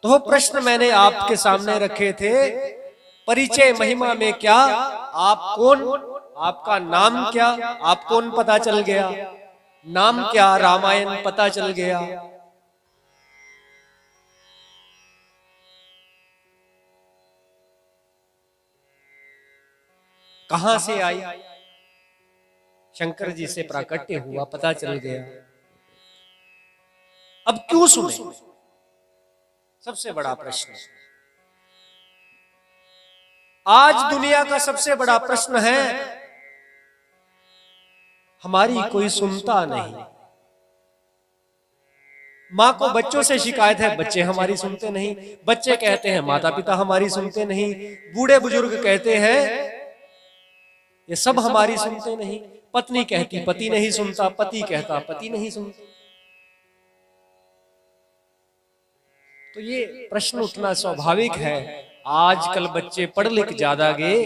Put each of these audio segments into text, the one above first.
तो वो प्रश्न मैंने आपके सामने रखे थे। परिचय महिमा में क्या, आप कौन, आपका नाम क्या, आप कौन पता चल गया। नाम क्या, रामायण पता चल गया। कहां से आई, शंकर जी से प्राकट्य हुआ, पता चल गया। अब क्यों सुने, सबसे बड़ा प्रश्न। आज दुनिया का सबसे बड़ा प्रश्न है, हमारी कोई सुनता नहीं। माँ को बच्चों से शिकायत है, बच्चे हमारी सुनते नहीं। बच्चे कहते हैं माता पिता हमारी सुनते नहीं। बूढ़े बुजुर्ग कहते हैं ये सब हमारी सुनते नहीं। पत्नी कहती पति नहीं सुनता, पति कहता पति नहीं सुनता। तो ये प्रश्न उठना स्वाभाविक है। आजकल बच्चे पढ़ लिख ज्यादा गए,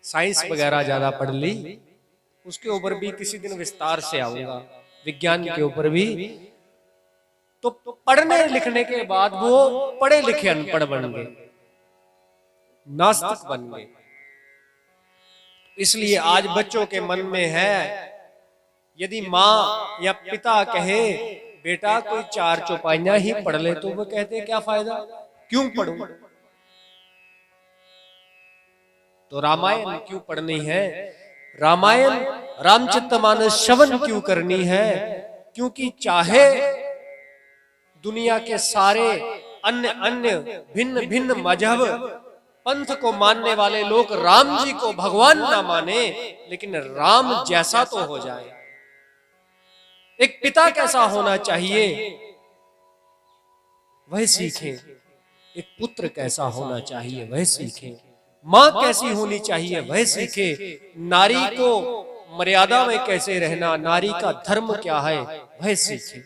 साइंस वगैरह ज्यादा पढ़ ली, उसके ऊपर भी किसी दिन विस्तार से आऊंगा, विज्ञान के ऊपर भी। तो पढ़ने लिखने के बाद वो पढ़े लिखे अनपढ़ बन गए, नास्तिक बन गए। इसलिए आज बच्चों के मन में है, यदि माँ या पिता कहे बेटा कोई 4 चौपाइयां ही पढ़ ले, तो वो कहते क्या फायदा, क्यों पढ़ूं। तो रामायण क्यों पढ़नी है, रामायण रामचरितमानस श्रवण क्यों करनी है। क्योंकि चाहे दुनिया के सारे अन्य अन्य भिन्न भिन्न मजहब पंथ को मानने वाले लोग राम जी को भगवान ना माने, लेकिन राम जैसा तो हो जाए। एक पिता कैसा होना चाहिए वह सीखे, एक पुत्र कैसा होना चाहिए वह सीखे, माँ कैसी होनी चाहिए वह सीखे, नारी को मर्यादा में कैसे रहना, नारी का धर्म क्या है वह सीखे।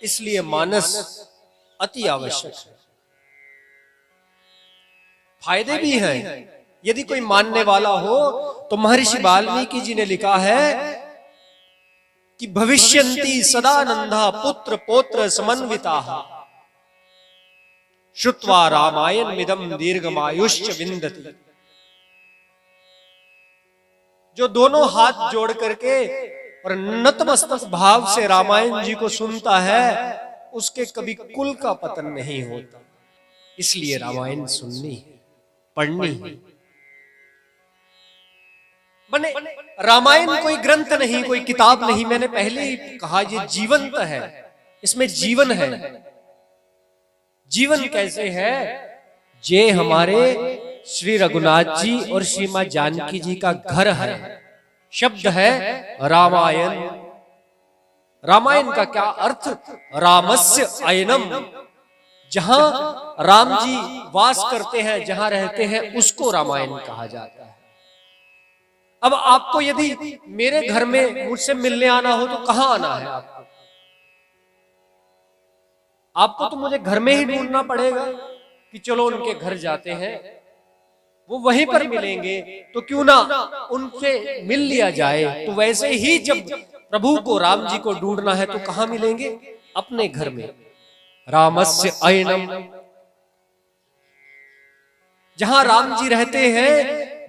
इसलिए मानस अति आवश्यक है। फायदे भी हैं। यदि कोई मानने वाला हो तो महर्षि वाल्मीकि जी ने लिखा है कि भविष्यन्ति सदानंदा पुत्र पौत्र समन्विताः श्रुत्वा रामायण मिदम दीर्घमायुष्य विन्दति। जो दोनों हाथ जोड़ करके और नतमस्तक भाव से रामायण जी को सुनता है, उसके कभी कुल का पतन नहीं होता। इसलिए रामायण सुननी है, पढ़नी है। बने रामायण कोई ग्रंथ नहीं, कोई किताब नहीं। मैंने पहले ही कहा ये जीवंत है, इसमें जीवन है। जीवन कैसे है, ये हमारे श्री रघुनाथ जी और श्री मां जानकी जी का घर है। शब्द है रामायण। रामायण का क्या अर्थ, रामस्य अयनम। जहां राम जी वास करते हैं, जहां रहते हैं, उसको रामायण कहा जाता है। अब आपको यदि मेरे घर में मुझसे मिलने आना हो तो कहां आना है आपको? आपको तो मुझे घर में ही ढूंढना पड़ेगा कि चलो उनके घर जाते हैं, वो वहीं पर मिलेंगे, तो क्यों ना उनसे मिल लिया जाए। तो वैसे ही जब प्रभु को, राम जी को ढूंढना है तो कहां मिलेंगे? अपने घर में। रामस्य अयनम, जहां राम जी रहते हैं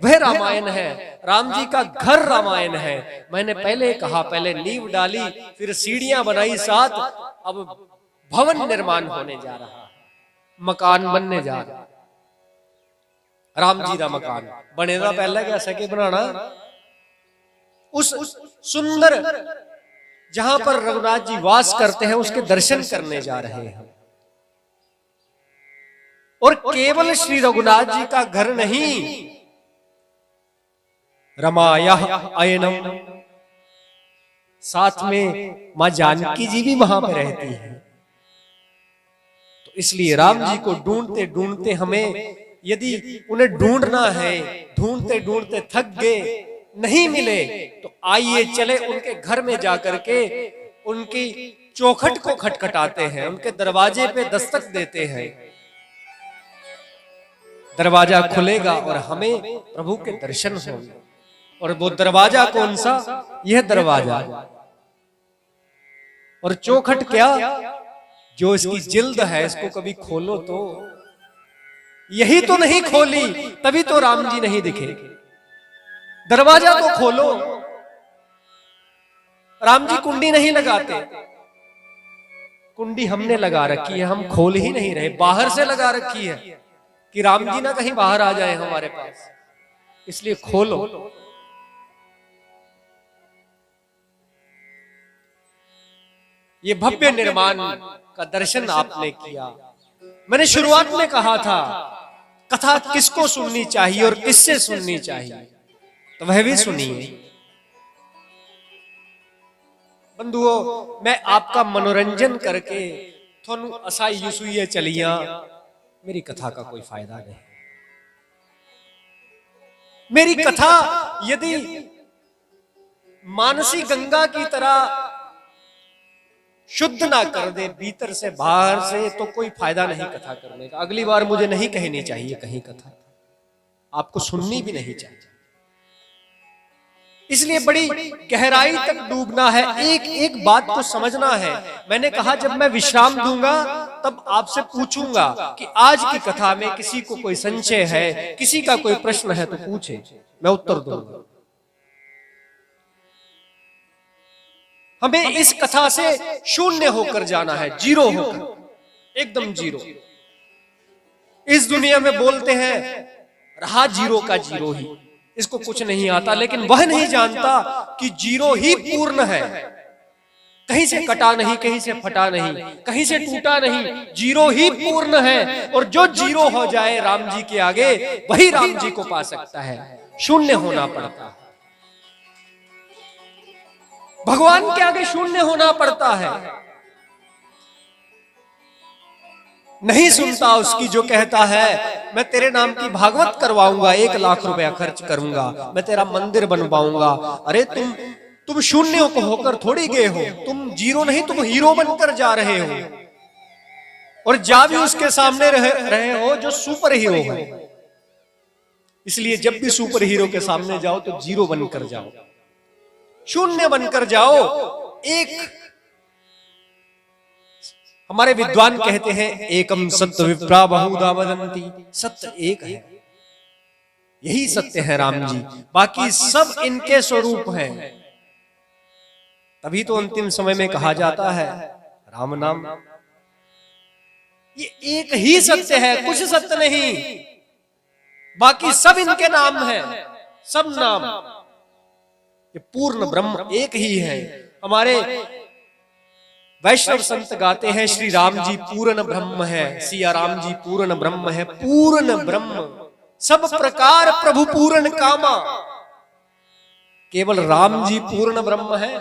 वह रामायण है। राम जी का घर रामायण है। मैंने पहले कहा, पहले नींव डाली, फिर सीढ़ियां बनाई 7, अब भवन निर्माण होने जा रहा, मकान बनने जा रहा। राम जी का मकान बनेगा पहले कैसा के बनाना। उस सुंदर जहां पर रघुनाथ जी वास करते हैं उसके दर्शन करने जा रहे हैं। और केवल श्री रघुनाथ जी का घर नहीं, रमायः अयनम, साथ में मां जानकी जी भी वहां पर रहती है। तो इसलिए राम जी को ढूंढते ढूंढते हमें, यदि उन्हें ढूंढना है, ढूंढते ढूंढते थक गए, नहीं मिले, तो आइए चले उनके घर में जाकर के उनकी चौखट को खटखटाते हैं, उनके दरवाजे पे दस्तक देते हैं। दरवाजा खुलेगा और हमें प्रभु के दर्शन होंगे। और वो दरवाजा कौन सा? यह दरवाजा और चौखट क्या, जो इसकी जिल्द है इसको कभी खोलो तो, यही तो नहीं खोली तभी तो राम जी नहीं दिखे। दरवाजा तो खोलो। राम जी कुंडी नहीं लगाते, कुंडी हमने लगा रखी है, हम खोल ही नहीं रहे, बाहर से लगा रखी है कि राम जी ना कहीं बाहर आ जाए हमारे पास, इसलिए खोलो। ये भव्य निर्माण का दर्शन आपने किया। मैंने शुरुआत में कहा था कथा किसको सुननी चाहिए और किससे सुननी चाहिए, तो वह भी सुनिए। बंधुओं, मैं आपका मनोरंजन करके थोनू असाई युसुइये चलिया, मेरी कथा का कोई फायदा नहीं। मेरी कथा यदि मानसी गंगा की तरह शुद्ध ना कर दे भीतर से बाहर से, तो कोई फायदा नहीं कथा करने का। अगली बार मुझे नहीं कहनी चाहिए कहीं कथा, आपको सुननी भी नहीं चाहिए। इसलिए बड़ी गहराई तक डूबना है, एक एक बात को समझना है। मैंने कहा जब मैं विश्राम दूंगा तब आपसे पूछूंगा कि आज की कथा में किसी को कोई संशय है, किसी का कोई प्रश्न है तो पूछे, मैं उत्तर दूंगा। हमें इस कथा से शून्य होकर जाना है, जीरो होकर, एकदम जीरो। इस दुनिया में बोलते हैं रहा जीरो का जीरो ही, इसको कुछ नहीं आता, लेकिन वह नहीं जानता कि जीरो ही पूर्ण है। कहीं से कटा नहीं, कहीं से फटा नहीं, कहीं से टूटा नहीं, जीरो ही पूर्ण है। और जो जीरो हो जाए राम जी के आगे, वही राम जी को पा सकता है। शून्य होना पड़ता है, भगवान के आगे शून्य होना पड़ता है। नहीं सुनता उसकी जो कहता है मैं तेरे नाम की भागवत करवाऊंगा, 1 लाख रुपया खर्च करूंगा, मैं तेरा मंदिर बनवाऊंगा। अरे तुम शून्य को होकर थोड़ी गए हो, तुम जीरो नहीं, तुम हीरो बनकर जा रहे हो। और जा भी उसके सामने रहे हो जो सुपर हीरो है। इसलिए जब भी सुपर हीरो के सामने जाओ तो जीरो बनकर जाओ, शून्य बनकर जाओ। एक हमारे विद्वान कहते हैं एकम सत्य विप्रा बहुधा वदन्ति, सत्य एक है, यही सत्य है राम जी, बाकी सब इनके स्वरूप हैं। तभी तो अंतिम समय में कहा जाता है राम नाम, ये एक ही सत्य है, कुछ सत्य नहीं, बाकी सब इनके नाम है, सब नाम। ये पूर्ण ब्रह्म एक ही है। हमारे वैष्णव संत गाते हैं श्री राम जी पूर्ण ब्रह्म है, सिया राम जी पूर्ण ब्रह्म है, पूर्ण ब्रह्म सब प्रकार प्रभु पूर्ण कामा। केवल राम जी पूर्ण ब्रह्म है।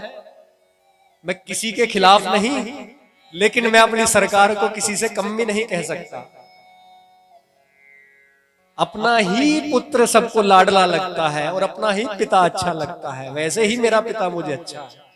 मैं किसी के खिलाफ नहीं, लेकिन मैं अपनी सरकार को किसी से कम भी नहीं कह सकता। अपना ही पुत्र सबको लाडला लगता है और अपना ही पिता अच्छा लगता है, वैसे ही मेरा पिता मुझे अच्छा है।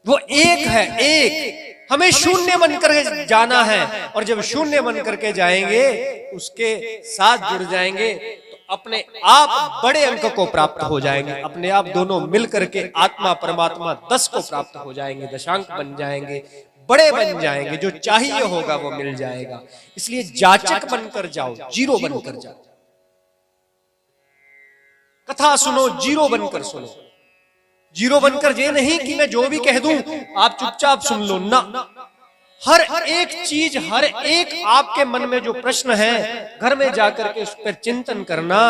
वो एक है, एक। हमें शून्य बनकर जाना है, और जब शून्य बनकर के जाएंगे उसके साथ जुड़ जाएंगे तो अपने आप बड़े अंक को प्राप्त हो जाएंगे। अपने आप दोनों मिलकर के आत्मा परमात्मा 10 को प्राप्त हो जाएंगे, दशांक बन जाएंगे, बड़े बन जाएंगे, जो चाहिए होगा वो मिल जाएगा। इसलिए जाचक बनकर जाओ, जीरो बनकर जाओ। कथा सुनो, जीरो बनकर सुनो। जीरो बनकर ये नहीं कि मैं जो भी कह दूं आप चुपचाप सुन लो ना। हर एक चीज, हर एक आपके मन में जो प्रश्न है, घर में जाकर के उस पर चिंतन करना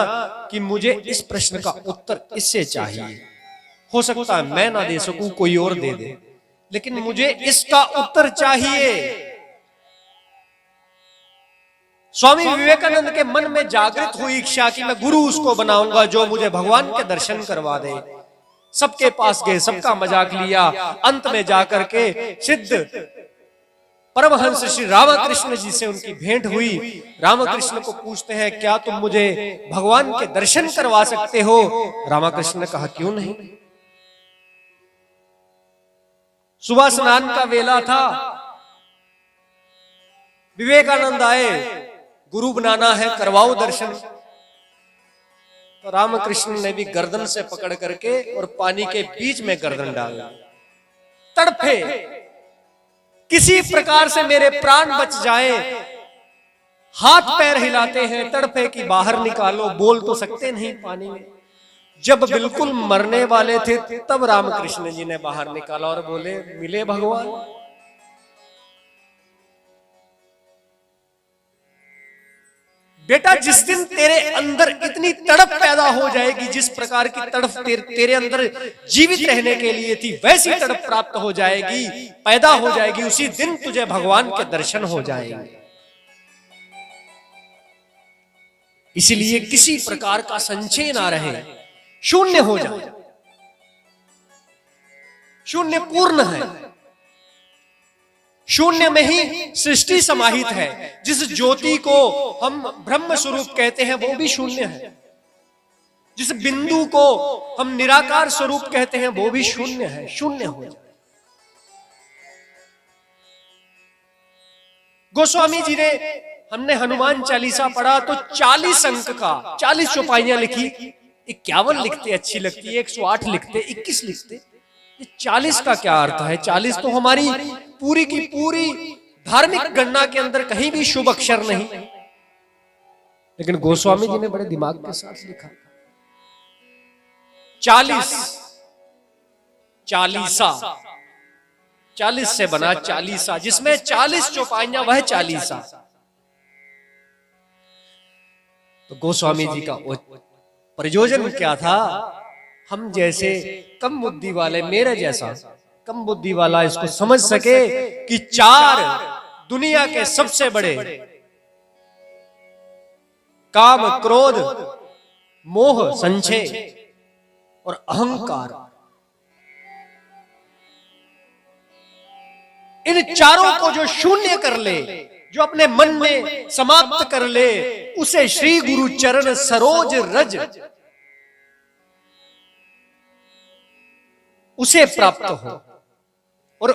कि मुझे इस प्रश्न का उत्तर इससे चाहिए। हो सकता है मैं ना दे सकूं, कोई और दे दे, लेकिन मुझे इसका उत्तर चाहिए। स्वामी विवेकानंद के मन में जागृत हुई इच्छा कि मैं गुरु उसको बनाऊंगा जो मुझे भगवान के दर्शन करवा दे। सबके पास गए, सबका मजाक लिया, अंत में जाकर के सिद्ध परमहंस श्री रामकृष्ण जी से उनकी भेंट हुई। रामकृष्ण को पूछते हैं क्या तुम मुझे भगवान के दर्शन करवा सकते हो? रामकृष्ण ने कहा क्यों नहीं। सुबह स्नान का वेला था, विवेकानंद आए, गुरु बनाना है, करवाओ दर्शन। तो रामकृष्ण ने भी गर्दन से पकड़ करके और पानी के बीच में गर्दन डाला तड़फे, किसी प्रकार से मेरे प्राण बच जाए, हाथ पैर हिलाते हैं, तड़फे कि बाहर निकालो, बोल तो सकते नहीं पानी में। जब बिल्कुल मरने वाले थे तब रामकृष्ण जी ने बाहर निकाला और बोले, मिले भगवान। बेटा, जिस दिन तेरे अंदर इतनी तड़प पैदा हो जाएगी, जिस प्रकार की तड़प तेरे अंदर जीवित रहने के लिए थी, वैसी तड़प प्राप्त हो जाएगी, पैदा हो जाएगी, उसी दिन तुझे भगवान के दर्शन हो जाएंगे। इसलिए किसी प्रकार का संचय ना रहे, शून्य हो जाए। शून्य पूर्ण है, शून्य में ही सृष्टि समाहित है। जिस ज्योति को हम ब्रह्म स्वरूप कहते हैं वो भी शून्य है, जिस बिंदु को हम निराकार स्वरूप कहते हैं वो भी शून्य है। शून्य हो जाए। गोस्वामी जी ने, हमने हनुमान चालीसा पढ़ा तो 40 अंक का 40 चौपाइयां लिखी। 51 लिखते अच्छी लगती है, 108 लिखते, 21 लिखते, ये 40 का क्या अर्थ है? 40 तो हमारी पूरी की पूरी धार्मिक गणना के अंदर कहीं भी शुभ अक्षर नहीं, लेकिन गोस्वामी जी ने बड़े दिमाग के साथ लिखा। 40 चालीसा, 40 से बना चालीसा, जिसमें 40 चौपाइयां, वह चालीसा। तो गोस्वामी जी का प्रयोजन क्या था? हम जैसे कम बुद्धि वाले, मेरे जैसा कम बुद्धि वाला इसको समझ सके कि 4 दुनिया के सबसे बड़े काम, क्रोध, मोह, संचय और अहंकार, इन चारों को जो शून्य कर ले, जो अपने मन में समाप्त कर ले, उसे श्री गुरु चरण सरोज रज, उसे प्राप्त हो। और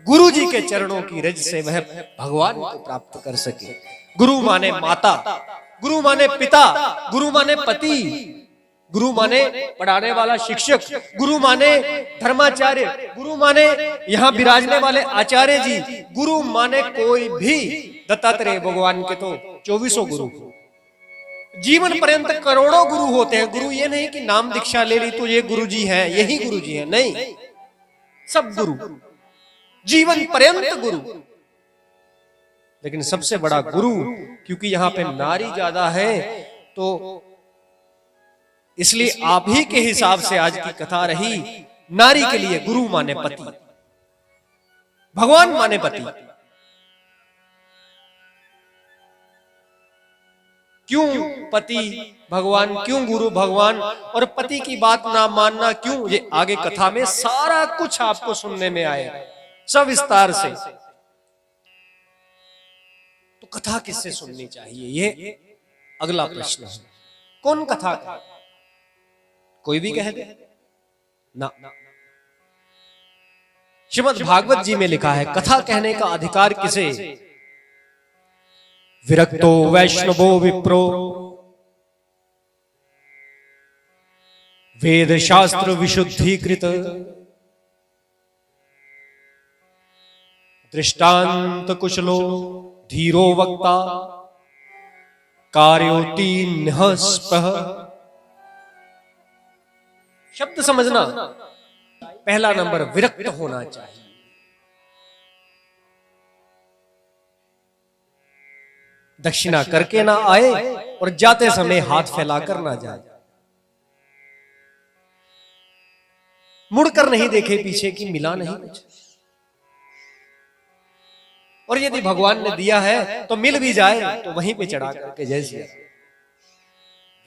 गुरु जी के चरणों की रज से वह भगवान को प्राप्त कर सके। गुरु माने माता, गुरु माने पिता, गुरु माने पति, गुरु माने पढ़ाने वाला शिक्षक, गुरु माने धर्माचार्य, गुरु माने यहां विराजने वाले आचार्य जी, गुरु माने कोई भी। दत्तात्रेय भगवान के तो 24 गुरु, जीवन पर्यंत करोड़ों गुरु होते हैं। गुरु ये नहीं कि नाम दीक्षा ले ली तो ये गुरु जी है, यही गुरु जी है, नहीं, सब गुरु, जीवन पर्यंत गुरु। लेकिन सबसे बड़ा गुरु, क्योंकि यहां पे नारी ज्यादा है, तो इसलिए आप ही के हिसाब से आज की कथा रही। नारी के लिए गुरु माने पति, भगवान माने पति। क्यों पति भगवान, क्यों गुरु भगवान, और पति की बात ना मानना क्यों? ये आगे कथा में सारा कुछ आपको सुनने में आएगा, सब विस्तार से। तो कथा किससे सुननी चाहिए, ये अगला प्रश्न है। कौन कथा का? कोई भी कह दे ना। श्रीमद् भागवत जी में लिखा है, कथा कहने का अधिकार किसे? विरक्तो वैष्णवो विप्रो वेद शास्त्र विशुद्धीकृत दृष्टांत कुशलो धीरो वक्ता कार्योति निःस्पृह। शब्द समझना। पहला नंबर, विरक्त होना चाहिए। दक्षिणा करके ना आए और जाते समय हाथ फैलाकर ना जाए, मुड़कर नहीं देखे पीछे कि मिला नहीं कुछ। और यदि भगवान ने दिया है तो मिल भी जाए तो वहीं पे चढ़ा करके जैसे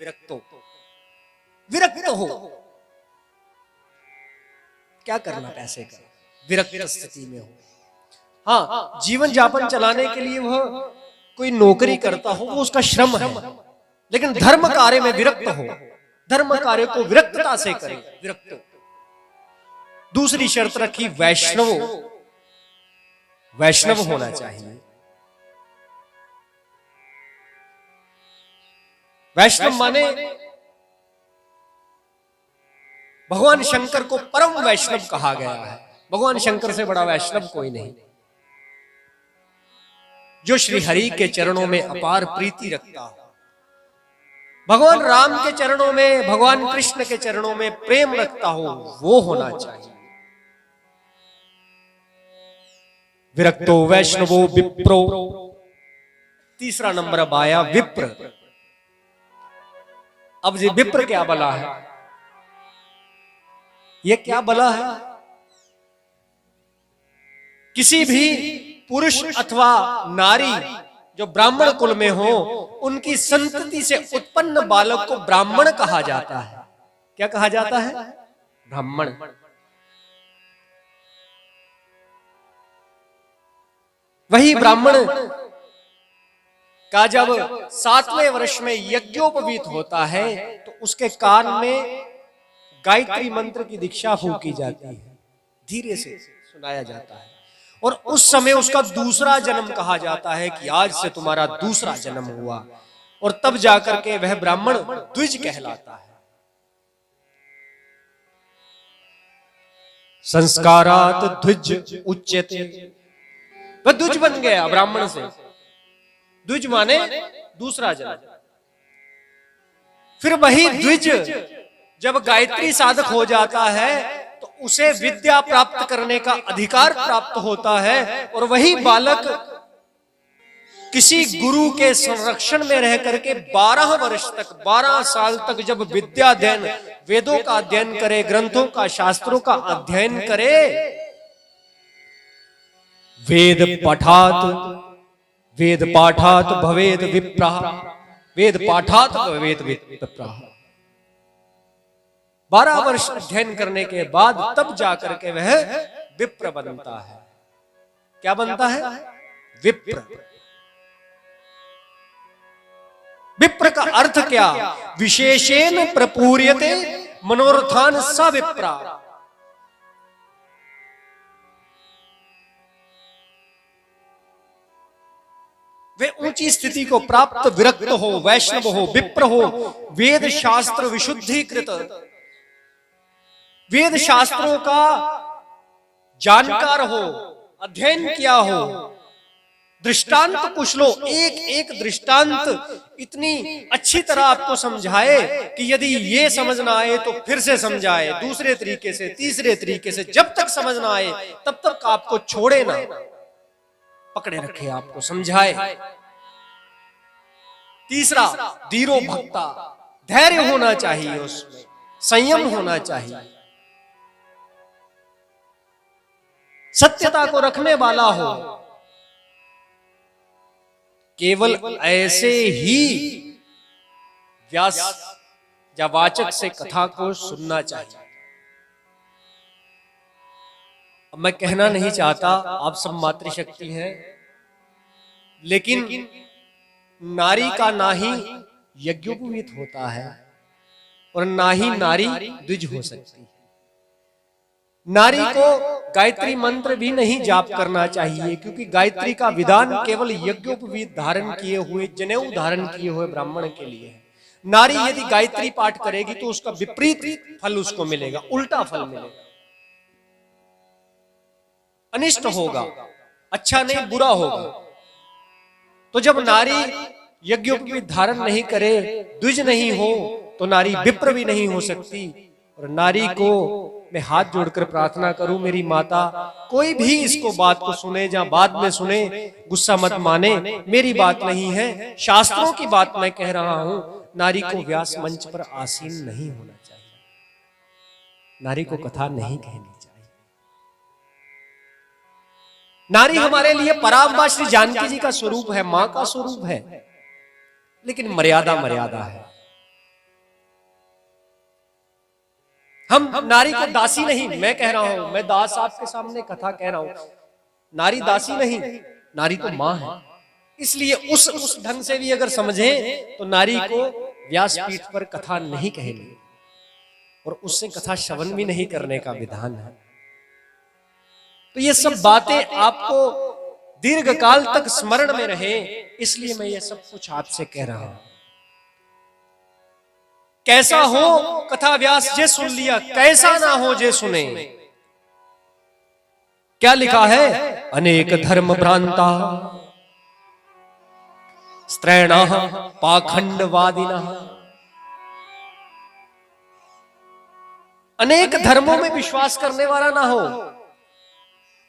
विरक्त हो। क्या करना पैसे का? विरक्त स्थिति में हो। हाँ, जीवन यापन चलाने के लिए वह कोई नौकरी करता हो, वो उसका श्रम है, लेकिन धर्म कार्य में विरक्त हो, धर्म कार्य को विरक्तता से करे, विरक्त हो। दूसरी शर्त रखी, वैष्णव होना चाहिए। वैष्णव माने भगवान शंकर को परम वैष्णव कहा गया है। भगवान शंकर से बड़ा वैष्णव कोई नहीं, जो श्री हरि के चरणों में अपार प्रीति रखता हो, भगवान राम के चरणों में, भगवान कृष्ण के चरणों में प्रेम रखता हो, वो होना चाहिए। विरक्तो वैष्णवो विप्रो, तीसरा नंबर अब आया विप्र। अब जी विप्र क्या बला है, ये क्या बला है? किसी भी पुरुष अथवा नारी जो ब्राह्मण कुल में हो, उनकी संतति से उत्पन्न बालक को ब्राह्मण कहा जाता है। क्या कहा जाता है? ब्राह्मण। वही ब्राह्मण का जब 7वें वर्ष में यज्ञोपवीत होता है तो उसके कान में गायत्री मंत्र की दीक्षा फूंकी जाती है, धीरे से सुनाया जाता है, और उस समय उसका दूसरा जन्म कहा जाता है कि आज से तुम्हारा दूसरा जन्म हुआ, और तब जाकर के वह ब्राह्मण द्विज कहलाता है। संस्कारात द्विज उच्यते, वह द्विज बन गया ब्राह्मण से। द्विज माने दूसरा जन्म। फिर वही द्विज जब गायत्री साधक हो जाता है तो उसे विद्या प्राप्त करने का अधिकार प्राप्त होता है, और वही बालक किसी गुरु के संरक्षण में रह करके 12 वर्ष तक, 12 साल तक जब विद्या अध्ययन, वेदों का अध्ययन करे, ग्रंथों का, शास्त्रों का अध्ययन करे, वेद पाठात भवेद विप्रा, वेद पाठात भवेद विप्रा। 12 वर्ष अध्ययन करने के बाद तब जाकर के वह विप्र बनता है। क्या बनता है? विप्र। विप्र का अर्थ क्या? विशेषेण प्रपूर्यते मनोरथान स विप्रा। वे ऊंची स्थिति को प्राप्त विरक्त हो, वैष्णव हो, विप्र हो, वेद शास्त्र विशुद्धिकृत, वेद शास्त्रों का जानकार हो, अध्ययन किया हो, दृष्टांत कुशलो, एक एक दृष्टांत इतनी अच्छी तरह आपको समझाए कि यदि ये समझ ना आए तो फिर से समझाए, दूसरे तरीके से, तीसरे तरीके से, जब तक समझ ना आए तब तक आपको छोड़े ना, पकड़े रखे, आपको समझाए। तीसरा, धीरो भक्ता, धैर्य होना चाहिए, उसमें संयम होना चाहिए, सत्यता को रखने वाला हो। केवल ऐसे ही व्यास या वाचक से कथा को सुनना चाहिए। अब मैं कहना नहीं चाहता, आप सब मातृशक्ति हैं, लेकिन नारी का ना ही यज्ञोपवीत होता है और ना ही नारी द्विज हो सकती है। नारी को गायत्री मंत्र भी नहीं जाप करना चाहिए, क्योंकि गायत्री का विधान केवल यज्ञोपवीत धारण किए हुए, जनेऊ धारण किए हुए ब्राह्मण के लिए है। नारी यदि गायत्री पाठ करेगी तो उसका विपरीत फल उसको मिलेगा, उल्टा फल मिलेगा, अनिष्ट होगा, अच्छा नहीं बुरा होगा। तो जब नारी यज्ञोपवीत धारण नहीं करे, द्विज नहीं हो, तो नारी विप्र भी नहीं हो सकती। और नारी को मैं हाथ जोड़कर प्रार्थना करूं, मेरी माता कोई भी इसको बात को सुने या बाद में सुने, गुस्सा मत माने, मेरी बात नहीं है, शास्त्रों की बात मैं कह रहा हूं। नारी को व्यास मंच पर आसीन नहीं होना चाहिए, नारी को कथा नहीं कहनी चाहिए। नारी हमारे लिए पराम्बा श्री जानकी जी का स्वरूप है, मां का स्वरूप है, लेकिन मर्यादा मर्यादा है। हम नारी को दासी नहीं, मैं कह रहा हूं, मैं दास आपके सामने कथा कह रहा हूं, नारी दासी नहीं, नारी तो मां है। इसलिए उस ढंग से भी अगर समझें तो नारी को व्यासपीठ पर कथा नहीं कहनी और उससे कथा श्रवण भी नहीं करने का विधान है। तो ये सब बातें आपको दीर्घ काल तक स्मरण में रहे, इसलिए मैं ये सब कुछ आपसे कह रहा हूं। कैसा हो कथा व्यास जे सुन लिया, कैसा ना हो जे सुने। क्या लिखा है? अनेक धर्म भ्रांता स्त्रैणाः पाखंडवादिनः। अनेक धर्मों में विश्वास करने वाला ना हो।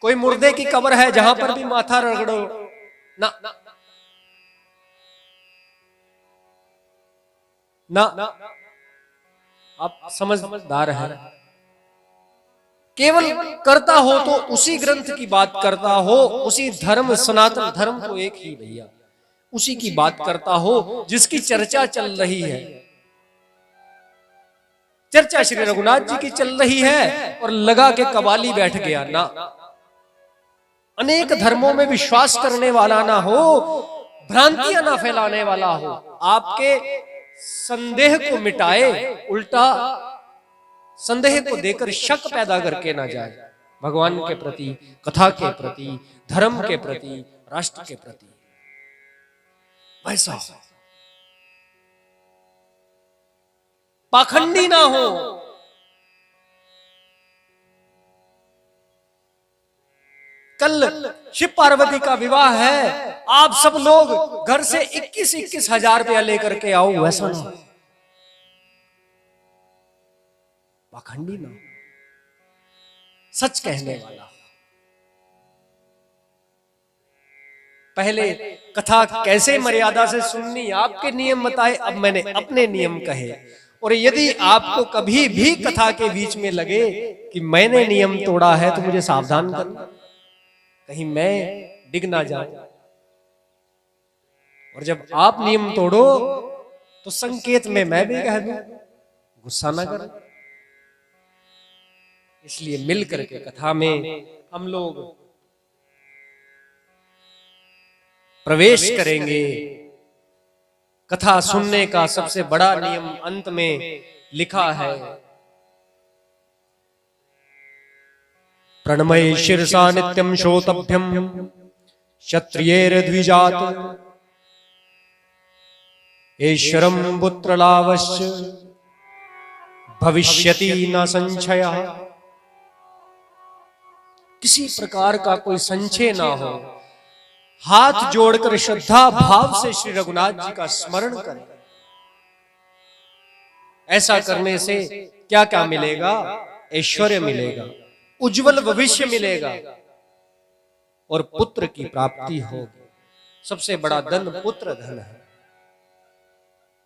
कोई मुर्दे की कब्र है, जहां पर भी माथा रगड़ो ना ना, आप समझदार हैं। केवल करता हो तो उसी ग्रंथ की बात करता हो, उसी धर्म, सनातन धर्म तो एक ही भैया, उसी की बात करता हो जिसकी चर्चा चल रही है। चर्चा श्री रघुनाथ जी की चल रही है और लगा के कवाली बैठ गया ना। अनेक धर्मों में विश्वास करने वाला ना हो, भ्रांतियां ना फैलाने वाला हो, आपके संदेह को मिटाए, उल्टा संदेह को देकर शक पैदा करके ना जाए भगवान के प्रति, कथा के प्रति, धर्म के प्रति, राष्ट्र के प्रति। वैसा पाखंडी ना हो। कल शिव पार्वती का विवाह है, आप सब लोग घर से 21-21 हजार रुपया लेकर के आओ, वैसा ना। पाखंडी ना, सच कहने वाला। पहले कथा कैसे मर्यादा से सुननी, आपके नियम बताए, अब मैंने अपने नियम कहे। और यदि आपको कभी भी कथा के बीच में लगे कि मैंने नियम तोड़ा है तो मुझे सावधान करना, कहीं मैं डिग ना जाऊं। और जब आप नियम तोड़ो तो संकेत में मैं भी कह दूं, गुस्सा ना करें। इसलिए मिल करके कथा में हम लोग प्रवेश करेंगे। कथा सुनने का सबसे बड़ा नियम अंत में लिखा है, प्रणमय शीर्षा नित्यं श्रोतभ्यम क्षत्रियेर द्विजात ईश्वरं पुत्रलावश्च भविष्यति न संशयः। किसी प्रकार का कोई संशय ना हो, हाथ जोड़कर श्रद्धा भाव से श्री रघुनाथ जी का स्मरण करें। ऐसा करने से क्या क्या मिलेगा? ऐश्वर्य मिलेगा, उज्जवल भविष्य मिलेगा और पुत्र की प्राप्ति होगी। सबसे बड़ा धन पुत्र धन है।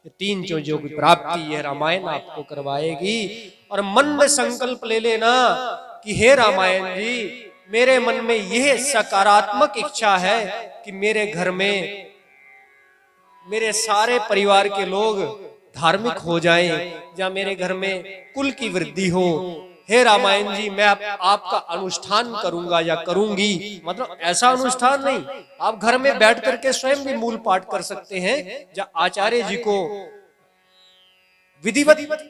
ये 3 चीजों की प्राप्ति यह रामायण आपको करवाएगी। और मन में संकल्प ले लेना कि हे रामायण जी, मेरे मन में यह सकारात्मक इच्छा है कि मेरे घर में मेरे सारे परिवार के लोग धार्मिक हो जाएं, या मेरे घर में कुल की वृद्धि हो। हे रामायण जी, मैं आपका अनुष्ठान करूंगा या करूंगी। मतलब ऐसा अनुष्ठान नहीं, आप घर में बैठ करके स्वयं भी मूल पाठ कर सकते हैं, या आचार्य जी को विधिवत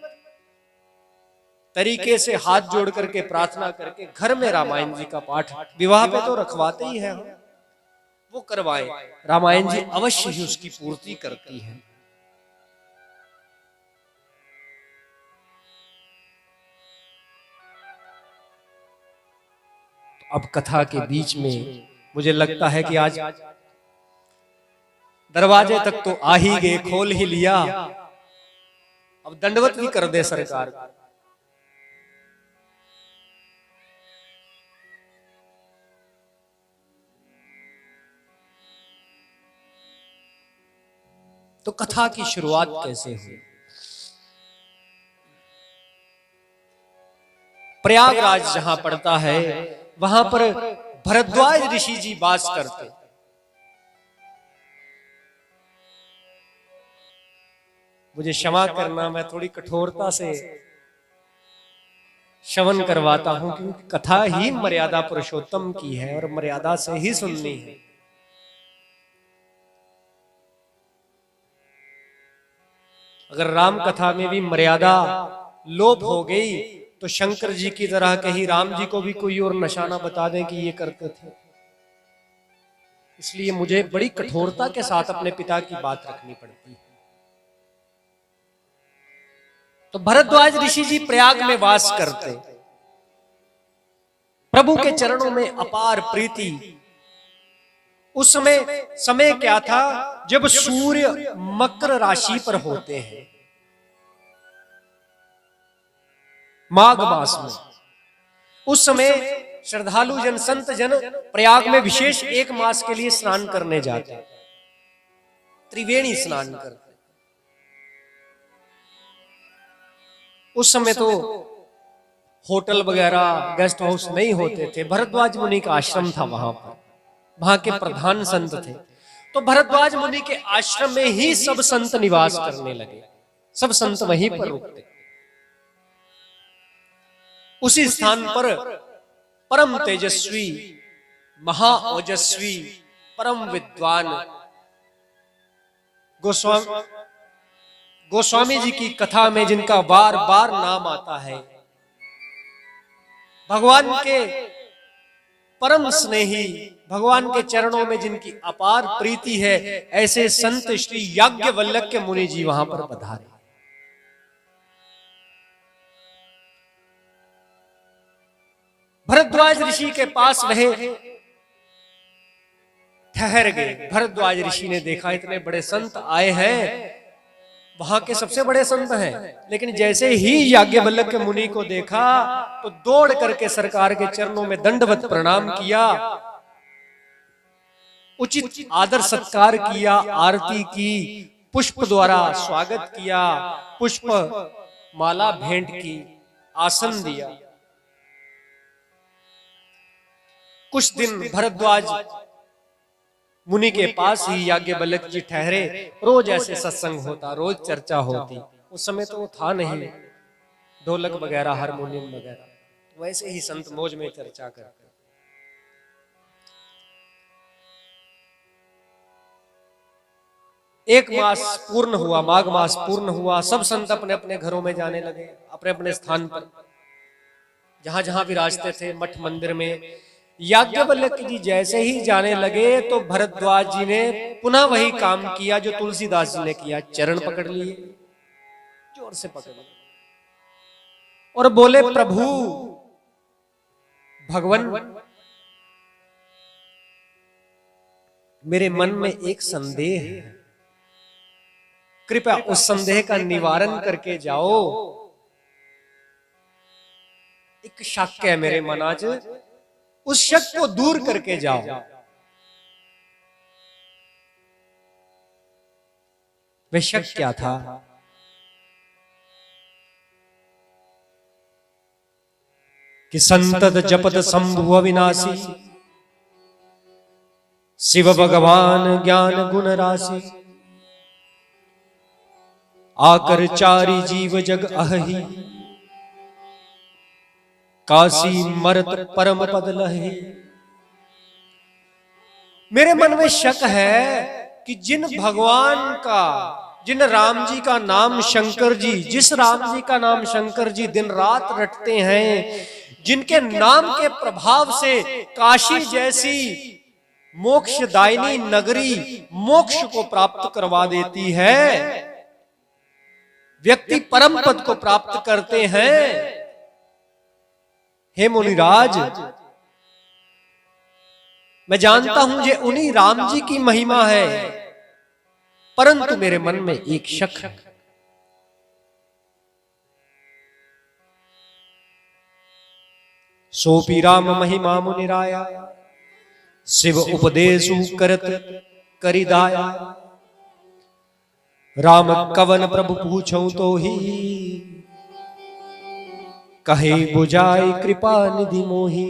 तरीके से हाथ जोड़ करके प्रार्थना करके घर में रामायण जी का पाठ, विवाह पे तो रखवाते ही हैं, वो करवाएं। रामायण जी अवश्य ही उसकी पूर्ति करती है। अब कथा के बीच में मुझे लगता है कि आज दरवाजे तक तो आ ही गए, खोल ही लिया, अब दंडवत भी कर दे सरकार को। तो कथा की शुरुआत कैसे हुई? प्रयागराज जहां पड़ता है वहां पर भरद्वाज ऋषि जी वास करते। मुझे क्षमा करना, मैं थोड़ी कठोरता से श्रवण करवाता हूं, क्योंकि कथा ही मर्यादा पुरुषोत्तम की है और मर्यादा से ही सुननी है। अगर राम कथा में भी मर्यादा लोप हो गई तो शंकर जी की तरह कहीं राम जी को भी कोई और निशाना बता दें कि ये करते थे। इसलिए मुझे बड़ी कठोरता के साथ अपने पिता की बात रखनी पड़ती है। तो भरद्वाज ऋषि जी प्रयाग में वास करते। प्रभु के चरणों में अपार प्रीति। उस समय क्या था, जब सूर्य मकर राशि पर होते हैं, माघ मास में। उस समय श्रद्धालु जन, संत जन प्रयाग में विशेष एक मास के लिए स्नान करने जाते, त्रिवेणी स्नान करते। उस समय तो होटल वगैरह, गेस्ट हाउस नहीं होते थे। भरद्वाज मुनि का आश्रम था वहां पर, वहां के प्रधान संत थे। तो भरद्वाज मुनि के आश्रम में ही सब संत निवास करने लगे, सब संत वहीं पर रुकते। उसी स्थान पर परम तेजस्वी, महाओजस्वी, परम विद्वान गोस्वामी जी की कथा में जिनका बार बार नाम आता है, भगवान के परम स्नेही, भगवान के चरणों में जिनकी अपार प्रीति है, ऐसे संत श्री याज्ञवल्क्य मुनि जी वहां पर पधारे। भरद्वाज ऋषि के पास वह ठहर गए। भरद्वाज ऋषि ने देखा इतने बड़े संत आए हैं, वहां के सबसे बड़े संत हैं, लेकिन जैसे ही याज्ञवल्क्य मुनि को देखा तो दौड़ करके सरकार के चरणों में दंडवत प्रणाम किया, उचित आदर सत्कार किया, आरती की, पुष्प द्वारा स्वागत किया, पुष्प माला भेंट की, आसन दिया। कुछ दिन भरद्वाज मुनि के पास ही याज्ञवल्क्य जी ठहरे। रोज ऐसे सत्संग होता, रोज चर्चा होती। उस समय तो वो था नहीं ढोलक वगैरह, हारमोनियम वगैरह, वैसे ही संत मौज में चर्चा करते। एक मास पूर्ण हुआ, माघ मास पूर्ण हुआ, सब संत अपने अपने घरों में जाने लगे, अपने अपने स्थान पर जहां जहां विराजते थे, मठ मंदिर में। याज्ञवल्क्य जी जैसे ही जाने लगे तो भरद्वाज जी ने पुनः वही काम किया जो तुलसीदास जी ने किया, चरण पकड़ लिए, जोर से पकड़ लिए और बोले, प्रभु भगवान, मेरे मन में एक संदेह है, कृपया उस संदेह का निवारण करके जाओ। एक शक है मेरे मनाज, उस शक को दूर करके जाओ। वह शक क्या था? कि संतत जपत शंभु अविनाशी, शिव भगवान ज्ञान गुण राशि, आकर चारी जीव जग अहि, काशी मरत परम पद लहे। मेरे मन में शक है कि जिन भगवान का, जिन राम जी का नाम शंकर जी, जिस राम जी का नाम शंकर जी दिन रात रटते हैं, जिनके नाम के प्रभाव से काशी जैसी मोक्षदायिनी नगरी मोक्ष को प्राप्त करवा देती है, व्यक्ति परम पद को प्राप्त करते हैं। हे मुनिराज, मैं जानता हूं ये उन्हीं राम जी की महिमा है, परंतु मेरे मन में एक शक है। सोपी राम महिमा मुनिराया, शिव उपदेशु करत करिदाया, राम कवन प्रभु पूछऊं तो ही, कहे बुझाई कृपा निधि मोही।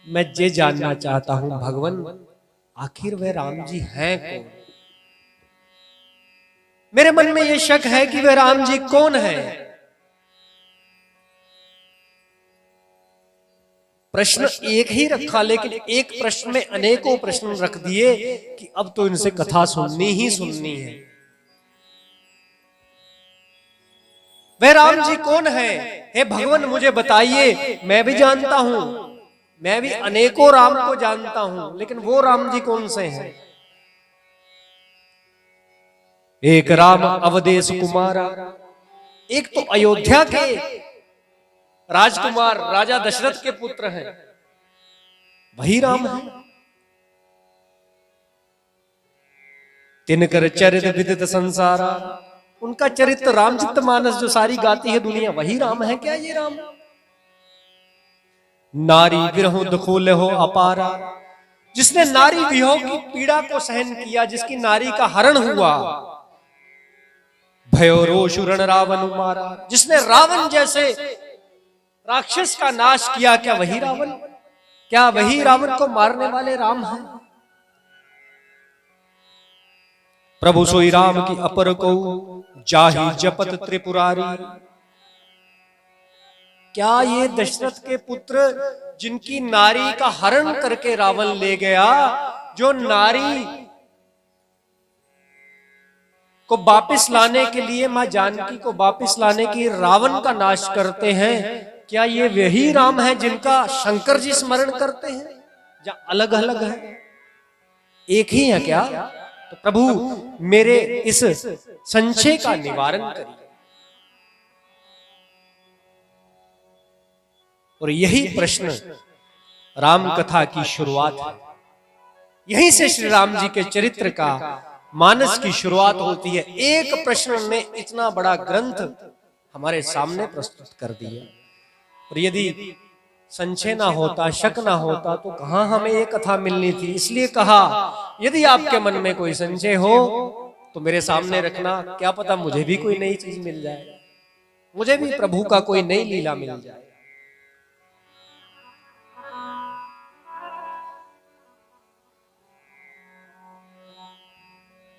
मैं ये जानना चाहता हूं भगवान, आखिर वह राम जी हैं कौन? मेरे मन में यह शक है कि वह राम जी कौन है। प्रश्न एक ही रखा, लेकिन एक प्रश्न में अनेकों प्रश्न रख दिए कि अब तो इनसे कथा सुननी ही सुननी है। वह राम जी कौन है? हे भगवान मुझे बताइए। मैं भी जानता हूं, मैं भी अनेकों राम को जानता हूं, लेकिन वो राम जी कौन से हैं? एक राम अवधेश कुमारा, एक तो अयोध्या के राजकुमार राजा दशरथ के पुत्र हैं, वही राम है। तिनकर चरित विदित संसारा, उनका चरित्र रामचरितमानस जो सारी गाती है दुनिया, वही राम है क्या ये राम? नारी विरहो दुखो लहो अपारा, जिसने नारी वियोग की पीड़ा को सहन किया, जिसकी नारी का हरण हुआ। भयो रोष रण रावण मारा, जिसने रावण जैसे राक्षस का नाश किया, क्या वही रावण? क्या वही रावण को मारने वाले राम हैं? प्रभु सोई राम की अपर को जाहि जपत त्रिपुरारी। क्या ये दशरथ के पुत्र जिनकी नारी का हरण करके रावण ले गया, जो नारी को वापस लाने के लिए, मां जानकी को वापस लाने के रावण का नाश करते हैं, क्या ये वही राम है जिनका शंकर जी स्मरण करते हैं, या अलग अलग है? एक ही है क्या? तो प्रभु मेरे इस संशय का निवारण करिए। और यही प्रश्न राम कथा की शुरुआत है। यहीं से श्री राम जी के चरित्र का, मानस की शुरुआत होती है। एक प्रश्न ने इतना बड़ा ग्रंथ हमारे सामने प्रस्तुत कर दिया। और यदि संशय ना होता, शक ना होता, तो कहां हमें ये कथा मिलनी थी। इसलिए कहा यदि आपके मन में कोई संशय हो तो मेरे सामने रखना, क्या पता मुझे भी कोई नई चीज मिल जाए, मुझे भी प्रभु का कोई नई लीला मिल जाए।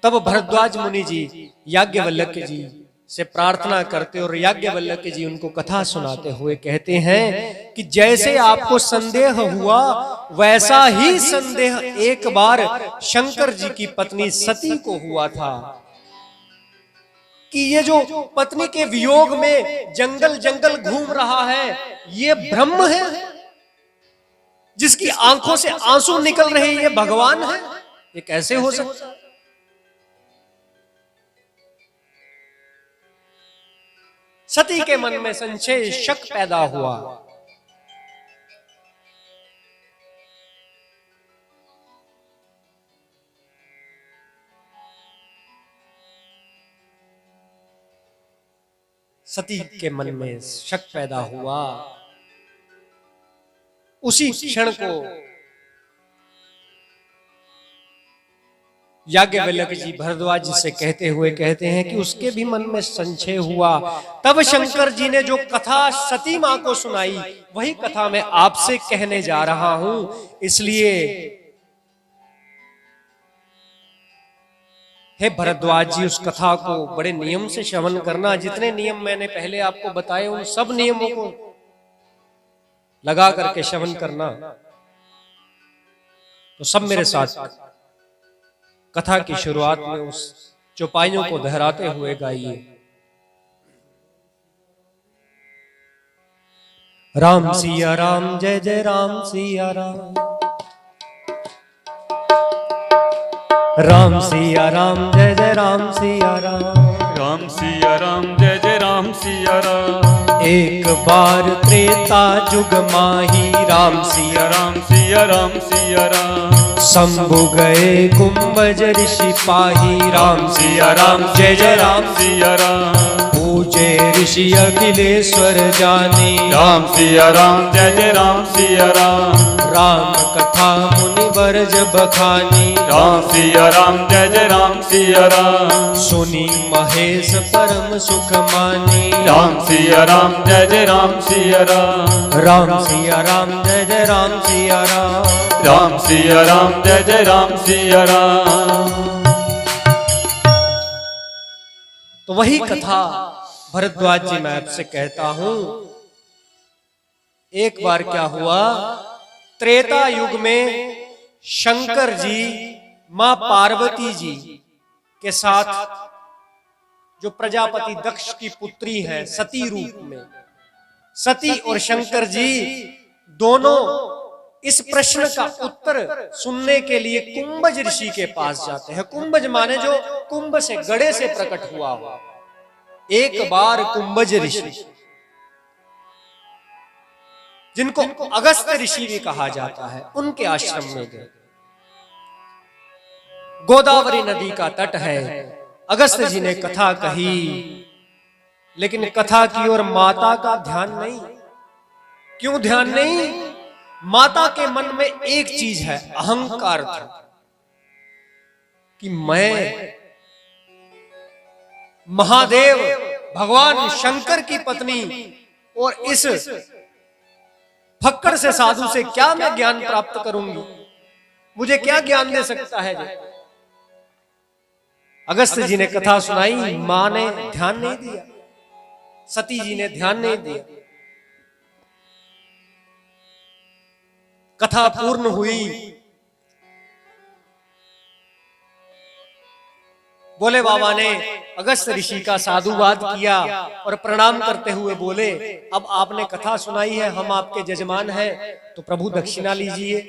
तब भरद्वाज मुनि जी याज्ञवल्क्य जी से प्रार्थना करते और याज्ञवल्क्य जी उनको कथा सुनाते हुए कहते हैं कि जैसे आपको संदेह हुआ, वैसा ही संदेह एक बार शंकर जी की पत्नी सती को हुआ था कि ये जो पत्नी के वियोग में जंगल जंगल घूम रहा है, ये ब्रह्म है, जिसकी आंखों से आंसू निकल रहे, ये भगवान है, ये कैसे हो सकता है? सती के मन में संशय, शक पैदा हुआ। सती के मन में शक पैदा हुआ। उसी क्षण को याज्ञवल्क्य जी भरद्वाज जी से कहते हुए कहते हैं कि उसके भी मन में संशय हुआ। तब शंकर जी ने जो कथा सती मां को सुनाई, वही कथा मैं आपसे कहने जा रहा हूं। इसलिए हे भरद्वाज जी, उस कथा को बड़े नियम से श्रवण करना। जितने नियम मैंने पहले आपको बताए, उन सब नियमों को लगा करके श्रवण करना। तो सब मेरे साथ कथा की शुरुआत में उस चौपाइयों को दोहराते हुए गाइए। राम सिया राम, जय जय राम सिया राम। राम सिया राम, जय जय राम सिया राम। राम सिया राम, जय जय राम सिया राम। एक बार त्रेता जुग माही, राम सिया राम सिया राम सिया राम। शंभु गए कुंभज ऋषि पाही, राम सिया राम, जय जय राम सिया राम। पूजे ऋषि अखिलेश्वर जाने, राम सिया राम, जय जय राम सिया राम। राम कथा मुनि वर्ज बखानी, राम सिया राम, जय जय राम सिया राम। सुनी महेश परम सुख मानी, राम सिया राम, जय जय राम सिया राम। राम सिया राम, जय जय राम सिया राम। राम सिया राम, जय जय राम सिया राम। तो वही कथा भरद्वाज जी मैं आपसे कहता हूं। एक बार क्या हुआ, त्रेता युग में शंकर जी मां पार्वती जी के साथ जो प्रजापति दक्ष की पुत्री है सती रूप में, सती और शंकर जी दोनों इस प्रश्न का उत्तर सुनने के लिए कुंभज ऋषि के पास जाते हैं। कुंभज माने जो कुंभ से, गड़े से प्रकट हुआ। एक बार कुंभज ऋषि, जिनको अगस्त ऋषि भी कहा जाता है, उनके आश्रम में गए। गोदावरी नदी का तट है। अगस्त जी ने कथा कही, लेकिन कथा की ओर माता का ध्यान नहीं। क्यों ध्यान नहीं? माता के मन में एक चीज है, अहंकार था कि मैं महादेव भगवान शंकर की पत्नी और इस फक्कड़ से साधु से क्या मैं ज्ञान प्राप्त करूंगी, मुझे क्या ज्ञान दे सकता है। अगस्त जी ने कथा सुनाई, मां ने ध्यान नहीं दिया, सती जी ने ध्यान नहीं दिया। कथा पूर्ण हुई। बोले बाबा ने अगस्त ऋषि का साधुवाद किया और प्रणाम करते हुए बोले, अब आपने कथा सुनाई है, हम आपके जजमान हैं, तो प्रभु दक्षिणा लीजिए।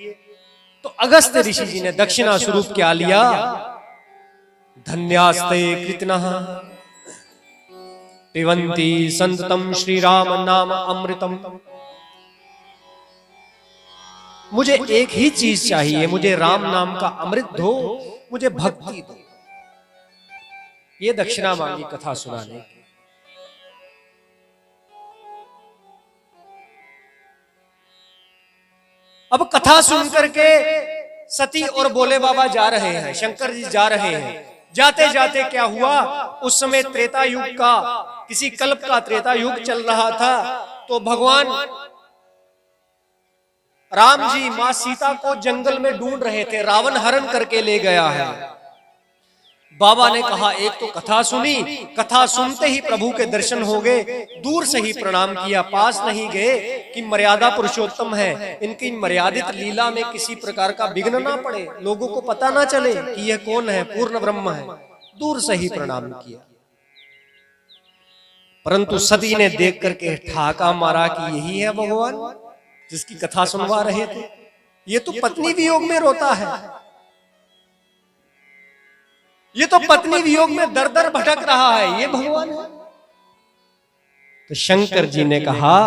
तो अगस्त ऋषि जी ने दक्षिणा स्वरूप क्या लिया? धन्यास्ते कृतनः पिबन्ति संततम श्री राम नाम अमृतम। मुझे एक ही चीज चाहिए, मुझे राम नाम का अमृत दो, मुझे भक्ति दो। ये दक्षिणा मांगी कथा सुनाने की। अब कथा सुन करके सती और भोले बाबा जा रहे हैं, शंकर जी जा रहे हैं। जाते जाते क्या हुआ, उस समय त्रेता युग का, किसी कल्प का त्रेता युग चल रहा था। तो भगवान राम जी मां सीता को जंगल में ढूंढ रहे थे, रावण हरण करके ले गया है। बाबा ने कहा, एक तो कथा सुनी, कथा सुनते ही प्रभु के दर्शन हो गए, दूर से ही प्रणाम किया, पास नहीं गए कि मर्यादा पुरुषोत्तम है, इनकी मर्यादित लीला में किसी प्रकार का विघ्न ना पड़े, लोगों को पता ना चले कि यह कौन है, पूर्ण ब्रह्म है। दूर से ही प्रणाम किया। परंतु सती ने देख करके ठाका मारा कि यही है भगवान जिसकी कथा सुनवा रहे थे। ये तो पत्नी वियोग में रोता है, ये तो पत्नी वियोग में दर दर भटक रहा है, ये भगवान है। तो शंकर जी ने कहा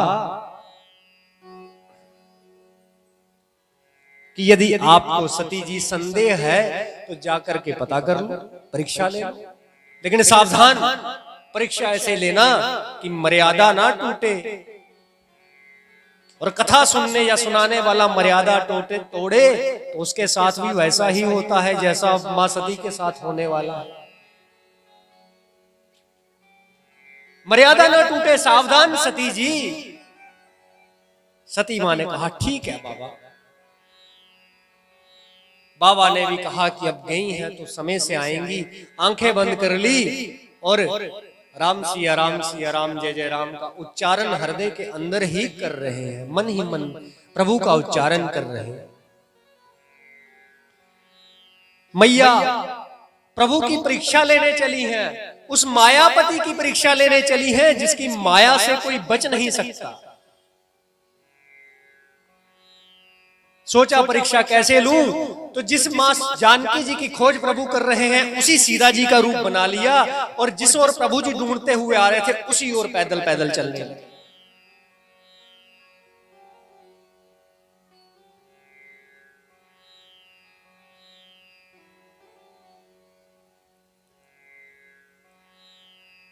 कि यदि आपको सती जी संदेह है तो जाकर के पता कर लो, परीक्षा ले लो, लेकिन सावधान, परीक्षा ऐसे लेना कि मर्यादा ना टूटे। और कथा सुनने या सुनाने वाला मर्यादा तोड़े तो उसके साथ भी वैसा ही होता है जैसा मां सती के साथ होने वाला है। मर्यादा ना टूटे, सावधान सती जी। सती मां ने कहा, ठीक है बाबा। बाबा ने भी कहा कि अब गई हैं तो समय से आएंगी। आंखें बंद कर ली और राम सिया राम जय जय राम का उच्चारण हृदय के अंदर ही कर रहे हैं, मन ही मन प्रभु का उच्चारण कर रहे हैं। मैया प्रभु की परीक्षा लेने चली हैं, उस मायापति की परीक्षा लेने चली हैं जिसकी माया से कोई बच नहीं सकता। सोचा परीक्षा कैसे लूं, तो जिस मां जानकी जी की खोज प्रभु कर रहे हैं उसी सीता जी का रूप बना लिया और जिस ओर प्रभु जी ढूंढते हुए आ रहे थे उसी ओर पैदल पैदल चलने लगे।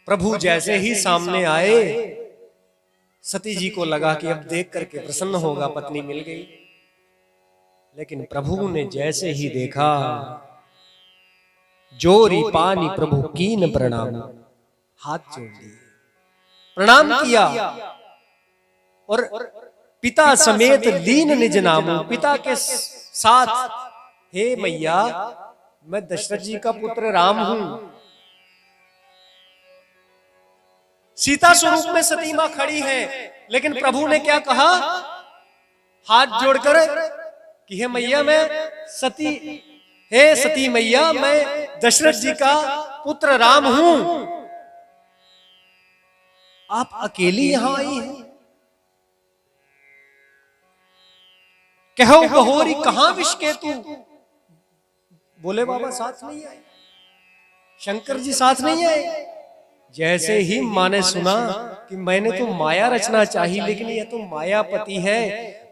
प्रभु जैसे ही सामने आए, सती जी को लगा कि अब देख करके प्रसन्न होगा, पत्नी मिल गई। लेकिन प्रभु ने जैसे ही देखा, जोरी पानी प्रभु कीन प्रणाम, हाथ जोड़ दिए, प्रणाम किया और पिता समेत लीन निज नामो, पिता के साथ, हे मैया मैं दशरथ जी का पुत्र राम हूं। सीता स्वरूप में सती मां खड़ी है, लेकिन प्रभु ने क्या कहा, हाथ जोड़कर कि हे मैया मैं सती, हे सती मैया मैं दशरथ जी का पुत्र राम हूं, आप अकेली यहां आई हैं, कहो बहोरी कहां विष केतु। बोले बाबा साथ नहीं आए, शंकर जी साथ नहीं आए, जैसे ही माँ ने सुना कि मैंने तो माया रचना चाही, लेकिन यह तो मायापति है,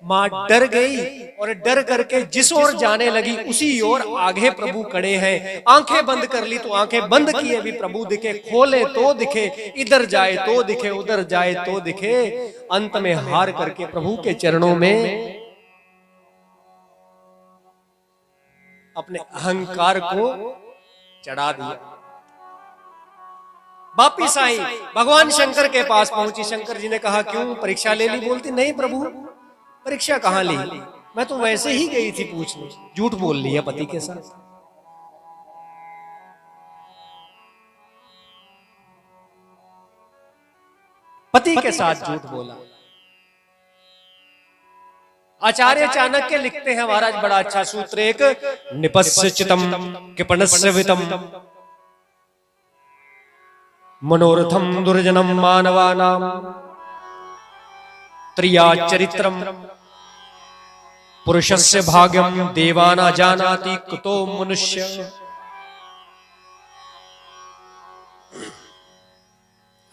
माँ डर गई और डर करके जिस ओर जाने लगी उसी ओर आगे प्रभु खड़े हैं। आंखें बंद कर ली तो आंखें बंद किए भी प्रभु दिखे, खोले तो दिखे, इधर जाए तो दिखे, उधर जाए तो दिखे। अंत में हार करके प्रभु के चरणों में अपने अहंकार को चढ़ा दिया। वापिस आई, भगवान शंकर के पास पहुंची। शंकर जी ने कहा क्यों परीक्षा ले ली? बोलती नहीं प्रभु, परीक्षा कहां ली, मैं तो वैसे ही गई थी पूछने। झूठ बोल लिया पति के साथ। पति के साथ झूठ बोला। आचार्य चाणक्य लिखते हैं महाराज, बड़ा अच्छा सूत्र एक, निपस्यचितम कृपणस्य वितम मनोरथम दुर्जनम मानवानाम त्रिया चरित्रम पुरुषस्य भाग्यम देवाना जानाति कुतो मनुष्य।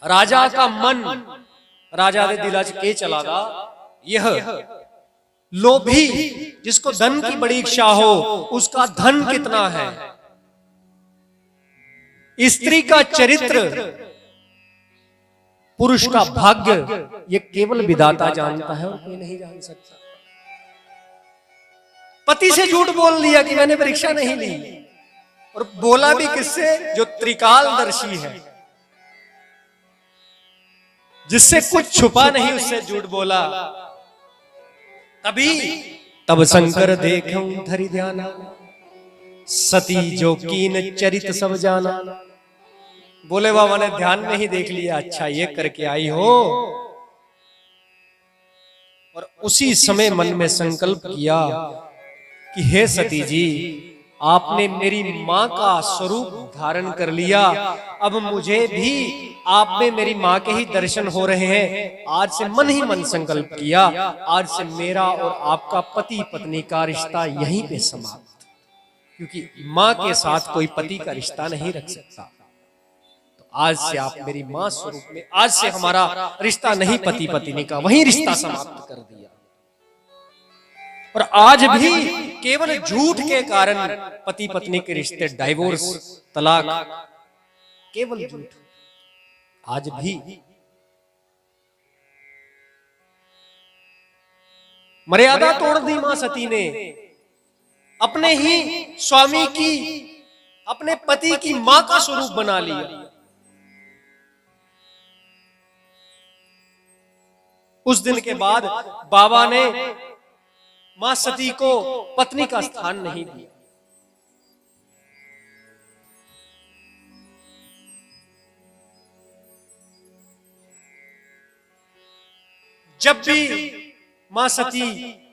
राजा का मन, राजा दे दिला च के चला गा, यह लोभी जिसको धन की बड़ी इच्छा हो उसका धन कितना है, स्त्री का चरित्र, पुरुष का भाग्य, ये केवल विधाता जानता है और कोई नहीं जान सकता। पति से झूठ बोल दिया कि मैंने परीक्षा नहीं ली, और बोला भी किससे? जो त्रिकालदर्शी है, जिससे कुछ छुपा नहीं, उससे झूठ बोला। तब शंकर देखूं धरि ध्याना, सती जो कीन चरित सब जाना। बोले बाबा ने ध्यान में ही देख लिया, अच्छा ये करके आई हो। और उसी समय मन में संकल्प किया कि हे सती जी, आपने मेरी मां का स्वरूप धारण कर लिया, अब मुझे भी आप में मेरी मां के ही दर्शन हो रहे हैं। आज से मन ही मन संकल्प किया, आज से मेरा और आपका पति पत्नी का रिश्ता यहीं पे समाप्त, क्योंकि मां के साथ कोई पति का रिश्ता नहीं रख सकता। तो आज से आप मेरी मां स्वरूप में, आज से हमारा रिश्ता नहीं पति पत्नी का, वहीं रिश्ता समाप्त कर दिया। और आज भी केवल झूठ के कारण पति पत्नी के रिश्ते, डाइवोर्स, तलाक, केवल झूठ आज भी। मर्यादा तोड़ दी मां सती ने, अपने ही स्वामी की, अपने पति की मां का स्वरूप बना लिया। उस दिन के बाद बाबा ने मां सती को पत्नी का स्थान नहीं दिया। जब भी मां सती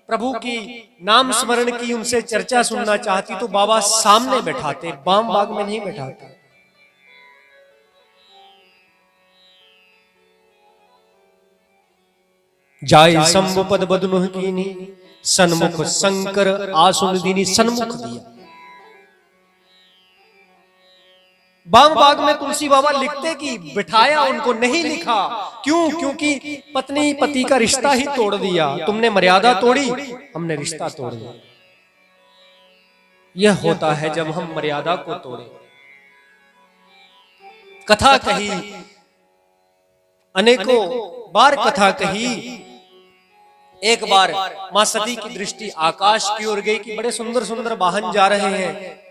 प्रभु की नाम स्मरण की, उनसे चर्चा सुनना चाहती तो बाबा सामने बैठाते, बाम बाग में नहीं बैठाते। जाय शंभु पद बदनुह कीनी, सन्मुख शंकर आसुन दीनी। सन्मुख दिया। बाम बाग में तुलसी बाबा लिखते कि बिठाया, उनको नहीं लिखा। क्यों? क्योंकि पत्नी पति का रिश्ता ही तोड़ दिया। तुमने मर्यादा तोड़ी, हमने रिश्ता तोड़ दिया। यह होता है जब हम मर्यादा को तोड़े। कथा कही, अनेकों बार कथा कही। एक बार मां सती की दृष्टि आकाश की ओर गई कि बड़े सुंदर सुंदर वाहन जा रहे हैं।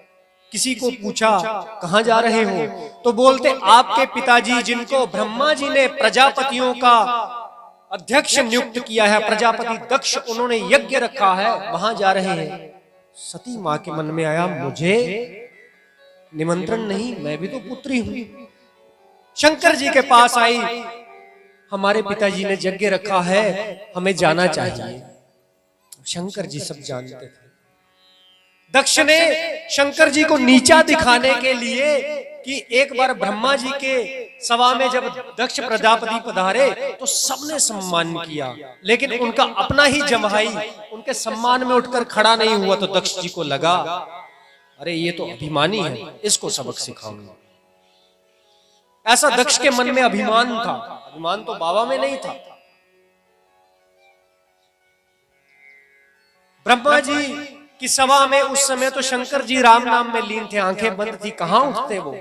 किसी को पूछा कहां जा रहे हो, तो बोलते आपके पिताजी, जिनको ब्रह्मा जी ने प्रजापतियों का अध्यक्ष नियुक्त किया है, प्रजापति दक्ष, उन्होंने यज्ञ रखा है, वहां जा रहे हैं। सती मां के मन में आया, मुझे निमंत्रण नहीं, मैं भी तो पुत्री हूं। शंकर जी के पास आई, हमारे पिताजी ने यज्ञ रखा है, हमें जाना चाहिए। शंकर जी सब जानते थे। दक्ष ने शंकर जी को नीचा दिखाने के लिए कि एक बार ब्रह्मा जी के सभा में जब दक्ष प्रजापति पधारे तो सबने सम्मान किया, लेकिन उनका अपना ही जमहाई उनके सम्मान में उठकर खड़ा नहीं हुआ। तो दक्ष जी को लगा, अरे ये तो अभिमानी है, इसको सबक सिखाऊंगा। ऐसा दक्ष के मन में अभिमान था। अभिमान तो बाबा में नहीं था। ब्रह्मा जी की सभा में उस समय तो शंकर जी राम नाम में लीन थे, आंखें बंद थी, कहां उठते वो।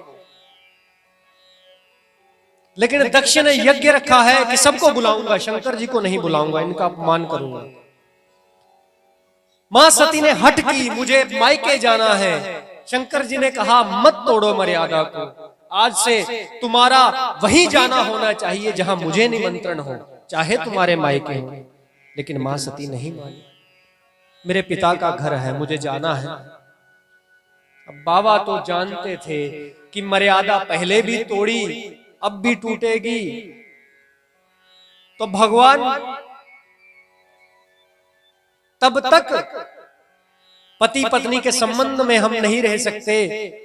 लेकिन दक्ष ने यज्ञ रखा है कि सबको बुलाऊंगा, शंकर जी को नहीं बुलाऊंगा, इनका अपमान करूंगा। मां सती ने हट की, मुझे मायके जाना है। शंकर जी ने कहा मत तोड़ो मर्यादा को, आज से तुम्हारा वहीं जाना होना चाहिए जहां मुझे निमंत्रण हो, चाहे तुम्हारे मायके हो। लेकिन मां सती नहीं मानी, मेरे पिता का घर है, मुझे जाना है। अब बाबा तो जानते थे कि मर्यादा पहले भी तोड़ी, अब भी टूटेगी, तो भगवान तब तक पति पत्नी के संबंध में हम नहीं रह सकते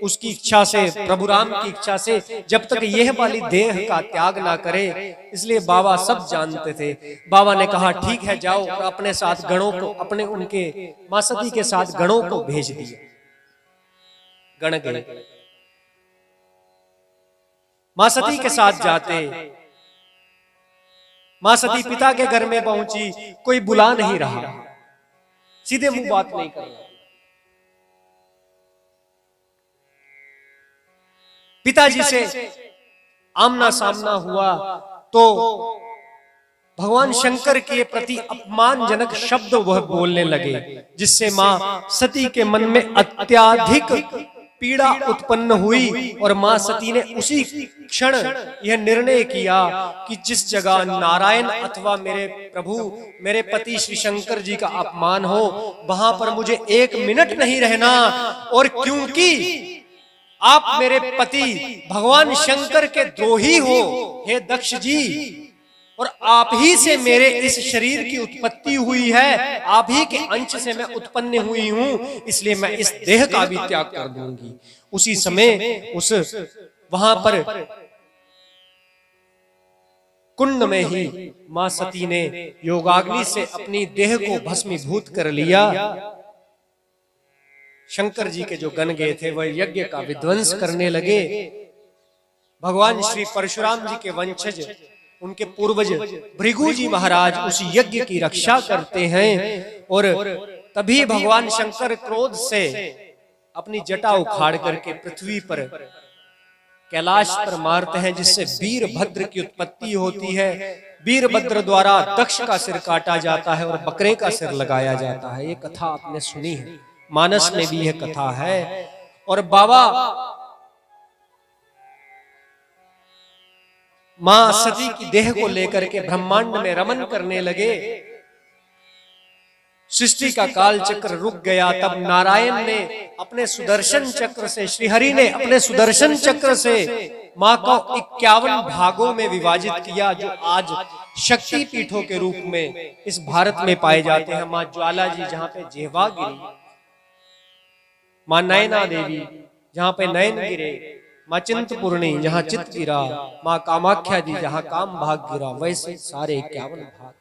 उसकी इच्छा से, प्रभु राम की इच्छा से, जब तक यह वाली देह का त्याग ना करे। इसलिए बाबा सब जानते थे। बाबा ने कहा ठीक है जाओ, और अपने साथ गणों को, अपने उनके मां सती के साथ गणों को भेज दिए। गण गए, मां सती के साथ जाते। मां सती पिता के घर में पहुंची, कोई बुला नहीं रहा, सीधे मुंह बात नहीं कर रहा। पिताजी से आमना सामना हुआ तो भगवान शंकर के प्रति अपमानजनक शब्द वह बोलने लगे, जिससे मां सती के मन में अत्यधिक पीड़ा उत्पन्न हुई। और मां सती ने उसी क्षण यह निर्णय किया कि जिस जगह नारायण अथवा मेरे प्रभु, मेरे पति श्री शंकर जी का अपमान हो, वहां पर मुझे 1 मिनट नहीं रहना। और क्योंकि आप मेरे पति भगवान शंकर के द्रोही हो हे दक्ष जी, और आप ही से मेरे इस शरीर की उत्पत्ति हुई है, आप ही के अंश से मैं उत्पन्न हुई हूं, इसलिए मैं इस देह का भी त्याग कर दूंगी। उसी समय उस वहां पर कुंड में ही मां सती ने योगाग्नि से अपनी देह को भस्मीभूत कर लिया। शंकर जी के जो गण गए थे वह यज्ञ का विध्वंस करने लगे। भगवान श्री परशुराम जी के वंशज, उनके पूर्वज भृगु जी महाराज उस यज्ञ की रक्षा करते हैं। और तभी भगवान शंकर क्रोध से अपनी जटा उखाड़ करके पृथ्वी पर, कैलाश पर मारते हैं, जिससे वीरभद्र की उत्पत्ति होती है। वीरभद्र द्वारा दक्ष का सिर काटा जाता है और बकरे का सिर लगाया जाता है। ये कथा आपने सुनी है, मानस में भी यह कथा है। और बाबा मां सती की देह को लेकर के ब्रह्मांड में रमन करने लगे। सृष्टि का काल चक्र रुक गया। तब नारायण ने अपने सुदर्शन चक्र से, श्रीहरि ने अपने सुदर्शन चक्र से मां को 51 भागों में विभाजित किया, जो आज शक्ति पीठों के रूप में इस भारत में पाए जाते हैं। मां ज्वाला जी जहां पे जिह्वा गिरी, मां नयना देवी जहां पे नयन गिरे, मां चिंतपूर्णी जहां चित्त गिरा, मां कामाख्या जी जहां काम भाग गिरा, वैसे सारे 51 भाग।